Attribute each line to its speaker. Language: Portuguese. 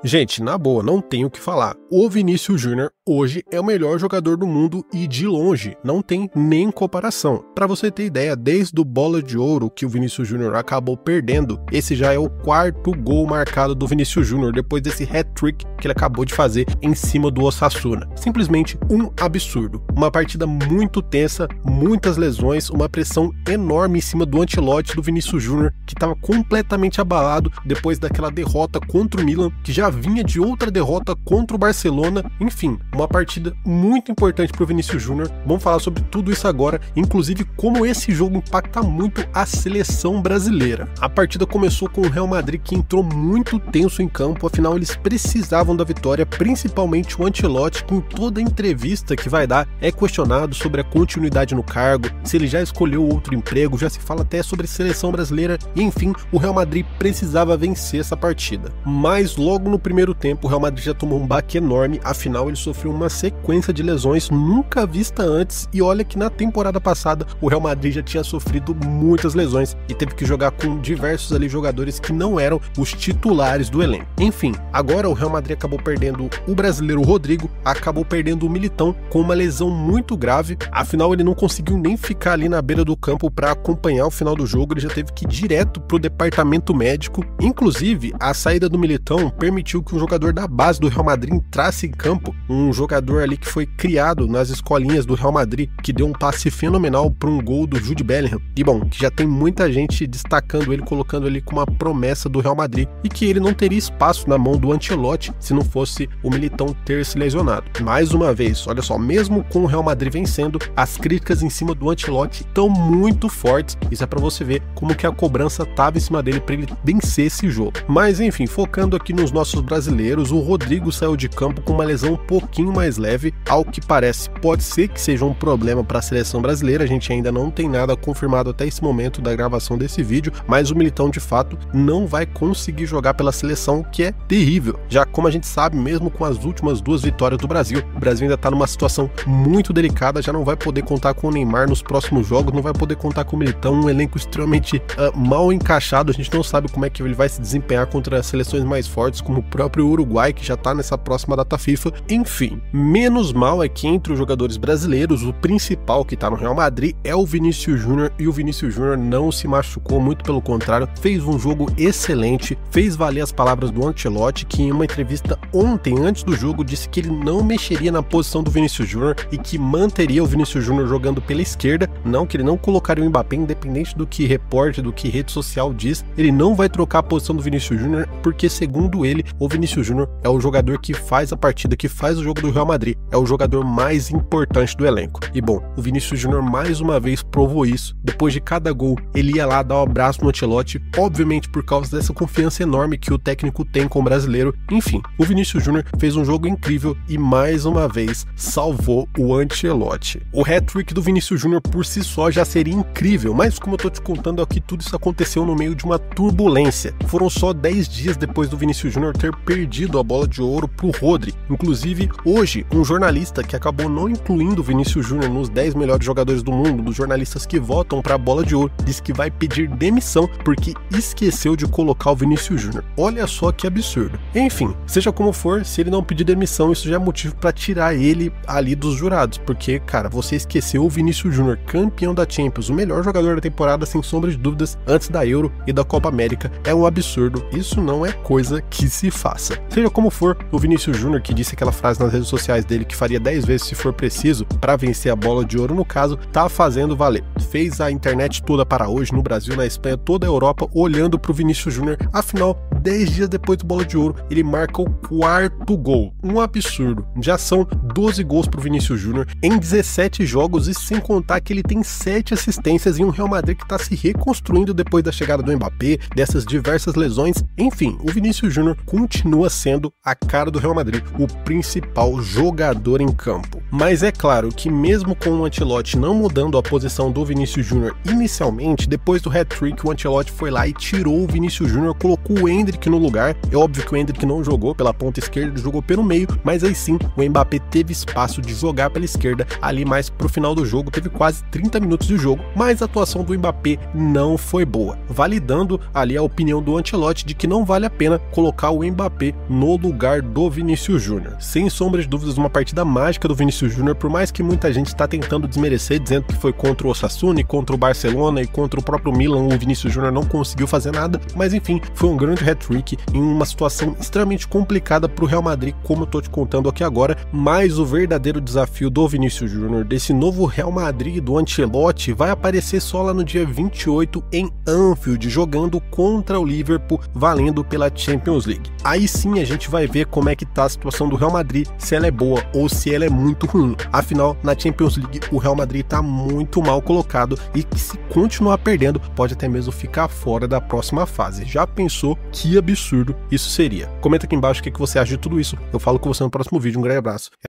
Speaker 1: Gente, na boa, não tenho o que falar. O Vinícius Júnior hoje é o melhor jogador do mundo e de longe, não tem nem comparação. Pra você ter ideia, desde o Bola de Ouro que o Vinícius Júnior acabou perdendo, esse já é o quarto gol marcado do Vinícius Júnior depois desse hat-trick que ele acabou de fazer em cima do Osasuna. Simplesmente um absurdo. Uma partida muito tensa, muitas lesões, uma pressão enorme em cima do Ancelotti do Vinícius Júnior, que estava completamente abalado depois daquela derrota contra o Milan, que já vinha de outra derrota contra o Barcelona. Enfim, uma partida muito importante para o Vinícius Júnior. Vamos falar sobre tudo isso agora, inclusive como esse jogo impacta muito a seleção brasileira. A partida começou com o Real Madrid que entrou muito tenso em campo, afinal eles precisavam da vitória, principalmente o Ancelotti, que em toda entrevista que vai dar é questionado sobre a continuidade no cargo, se ele já escolheu outro emprego, já se fala até sobre seleção brasileira, e enfim, o Real Madrid precisava vencer essa partida. Mas logo no primeiro tempo o Real Madrid já tomou um baque enorme, afinal ele sofreu uma sequência de lesões nunca vista antes, e olha que na temporada passada o Real Madrid já tinha sofrido muitas lesões e teve que jogar com diversos ali jogadores que não eram os titulares do elenco. Enfim, agora o Real Madrid acabou perdendo o brasileiro Rodrigo, acabou perdendo o Militão com uma lesão muito grave, afinal ele não conseguiu nem ficar ali na beira do campo para acompanhar o final do jogo, ele já teve que ir direto pro departamento médico. Inclusive, a saída do Militão permitiu que um jogador da base do Real Madrid entrasse em campo, um jogador ali que foi criado nas escolinhas do Real Madrid, que deu um passe fenomenal para um gol do Jude Bellingham, e bom, que já tem muita gente destacando ele, colocando ele como uma promessa do Real Madrid, e que ele não teria espaço na mão do Ancelotti se não fosse o Militão ter se lesionado. Mais uma vez, olha só, mesmo com o Real Madrid vencendo, as críticas em cima do Ancelotti estão muito fortes, isso é para você ver como que a cobrança estava em cima dele para ele vencer esse jogo. Mas enfim, focando aqui nos nossos brasileiros, o Rodrigo saiu de campo com uma lesão um pouquinho mais leve, ao que parece pode ser que seja um problema para a seleção brasileira, a gente ainda não tem nada confirmado até esse momento da gravação desse vídeo, mas o Militão de fato não vai conseguir jogar pela seleção, que é terrível, já como a gente sabe, mesmo com as últimas duas vitórias do Brasil, o Brasil ainda está numa situação muito delicada, já não vai poder contar com o Neymar nos próximos jogos, não vai poder contar com o Militão, um elenco extremamente mal encaixado, a gente não sabe como é que ele vai se desempenhar contra seleções mais fortes, como o próprio Uruguai, que já está nessa próxima data FIFA. Enfim, menos mal é que entre os jogadores brasileiros, o principal que está no Real Madrid é o Vinícius Júnior, e o Vinícius Júnior não se machucou, muito pelo contrário, fez um jogo excelente, fez valer as palavras do Ancelotti, que em uma entrevista ontem, antes do jogo, disse que ele não mexeria na posição do Vinícius Júnior e que manteria o Vinícius Júnior jogando pela esquerda, não, que ele não colocaria o Mbappé, independente do que repórter, do que rede social diz, ele não vai trocar a posição do Vinícius Júnior, porque segundo ele, o Vinícius Júnior é o jogador que faz a partida, que faz o jogo do Real Madrid, é o jogador mais importante do elenco. E bom, o Vinícius Júnior mais uma vez provou isso, depois de cada gol, ele ia lá dar um abraço no Ancelotti, obviamente por causa dessa confiança enorme que o técnico tem com o brasileiro. Enfim, o Vinícius Júnior fez um jogo incrível e mais uma vez salvou o Ancelotti. O hat-trick do Vinícius Júnior por si só já seria incrível, mas como eu tô te contando aqui, tudo isso aconteceu no meio de uma turbulência. Foram só 10 dias depois do Vinícius Júnior ter perdido a bola de ouro pro Rodri. Inclusive, hoje, um jornalista que acabou não incluindo o Vinícius Júnior nos 10 melhores jogadores do mundo, dos jornalistas que votam para a bola de ouro, disse que vai pedir demissão porque esqueceu de colocar o Vinícius Júnior. Olha só que absurdo. Enfim, seja como for, se ele não pedir demissão, isso já é motivo para tirar ele ali dos jurados, porque, cara, você esqueceu o Vinícius Júnior, campeão da Champions, o melhor jogador da temporada, sem sombra de dúvidas, antes da Euro e da Copa América. É um absurdo, isso não é coisa que se faça. Seja como for, o Vinícius Júnior, que disse aquela frase nas redes sociais dele que faria 10 vezes se for preciso para vencer a bola de ouro, no caso, tá fazendo valer. Fez a internet toda para hoje, no Brasil, na Espanha, toda a Europa, olhando pro Vinícius Júnior. Afinal, 10 dias depois do bola de ouro, ele marca o quarto gol. Um absurdo. Já são 12 gols pro Vinícius Júnior em 17 jogos, e sem contar que ele tem 7 assistências em um Real Madrid que está se reconstruindo depois da chegada do Mbappé, dessas diversas lesões. Enfim, o Vinícius Júnior continua sendo a cara do Real Madrid, o principal jogador em campo. Mas é claro que mesmo com o Ancelotti não mudando a posição do Vinícius Júnior inicialmente, depois do hat-trick o Ancelotti foi lá e tirou o Vinícius Júnior, colocou o Endrick no lugar. É óbvio que o Endrick não jogou pela ponta esquerda, ele jogou pelo meio, mas aí sim o Mbappé teve espaço de jogar pela esquerda ali mais pro final do jogo, teve quase 30 minutos de jogo, mas a atuação do Mbappé não foi boa, validando ali a opinião do Ancelotti de que não vale a pena colocar o Mbappé no lugar do Vinícius Júnior. Sem sombra de dúvidas, uma partida mágica do Vinícius Júnior, por mais que muita gente está tentando desmerecer, dizendo que foi contra o Osasuna e contra o Barcelona e contra o próprio Milan, o Vinícius Júnior não conseguiu fazer nada, mas enfim, foi um grande hat-trick em uma situação extremamente complicada para o Real Madrid, como eu tô te contando aqui agora, mas o verdadeiro desafio do Vinícius Júnior, desse novo Real Madrid do Ancelotti, vai aparecer só lá no dia 28 em Anfield, jogando contra o Liverpool, valendo pela Champions League. Aí sim a gente vai ver como é que tá a situação do Real Madrid, se ela é boa ou se ela é muito ruim. Afinal, na Champions League o Real Madrid tá muito mal colocado e que, se continuar perdendo, pode até mesmo ficar fora da próxima fase. Já pensou que absurdo isso seria? Comenta aqui embaixo o que você acha de tudo isso. Eu falo com você no próximo vídeo. Um grande abraço.